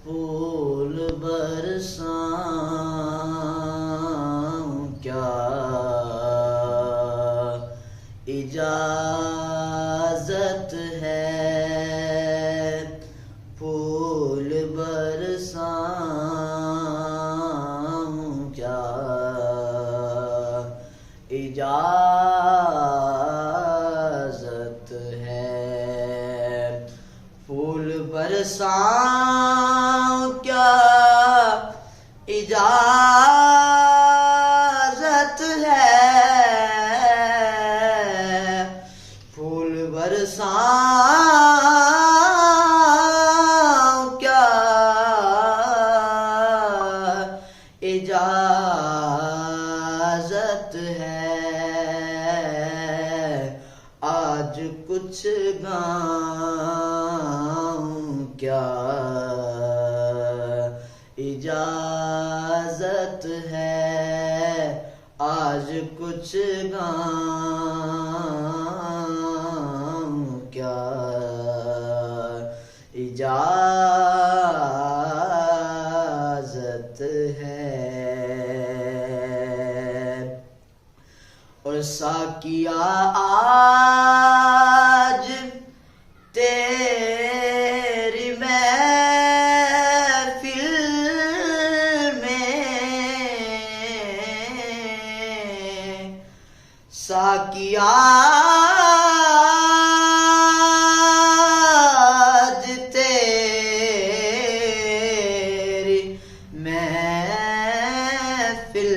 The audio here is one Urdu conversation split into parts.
پھول برساؤں کیا اجازت ہے، پھول برساؤں کیا اجازت ہے، پھول برساؤں کیا اجازت ہے، پھول برساؤں کیا اجازت ہے، آج کچھ گاؤں کیا اجازت ہے، آج کچھ گاؤں کیا اجازت ہے۔ اور ساقیا آج تیری محفل میں، ساقیا آج تیری محفل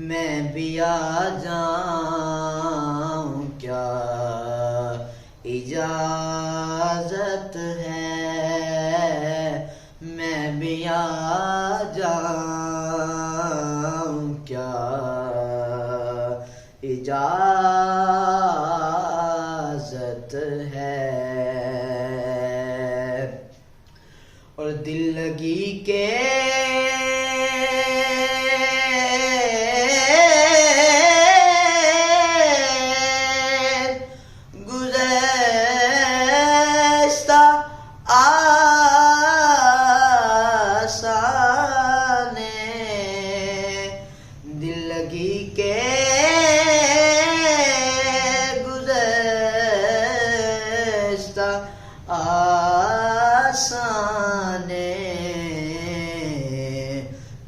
میں بھی آ جاؤں کیا اجازت ہے، میں بھی آ جاؤں کیا اجازت ہے۔ اور دل لگی کے دل لگی کے گزشتہ آسانے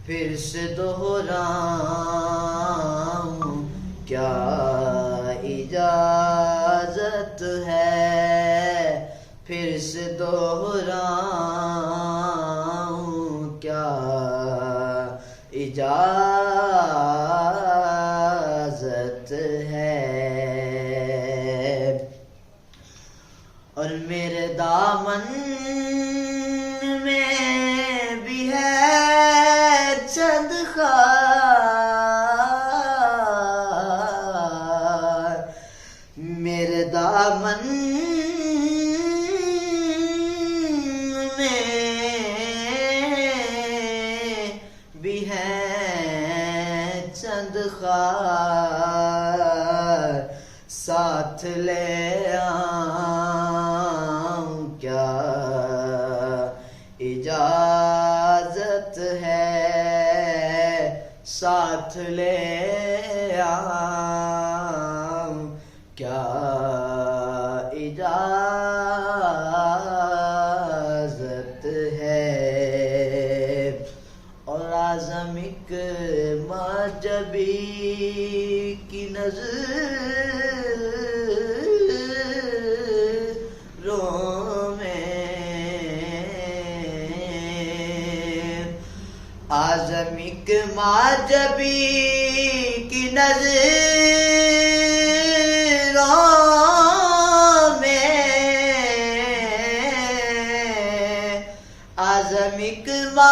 پھر سے دہراؤں کیا اجازت ہے، پھر سے دہراؤں کیا اجازت ہے۔ اور میرے دامن میں بھی ہے چند خار، میرے دامن میں بھی ہے چند خار، ساتھ لے آؤں کیا اجازت ہے، ساتھ لے آؤں کیا اجازت ہے۔ اور اعظم ایک معجبی کی نظروں میں، اعظم ایک معجبی کی نظروں میں، اعظم ایک معجبی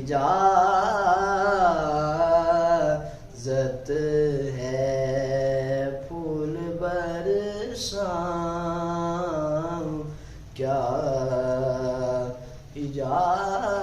اجازت ہے پھول برساؤں، کیا اجازت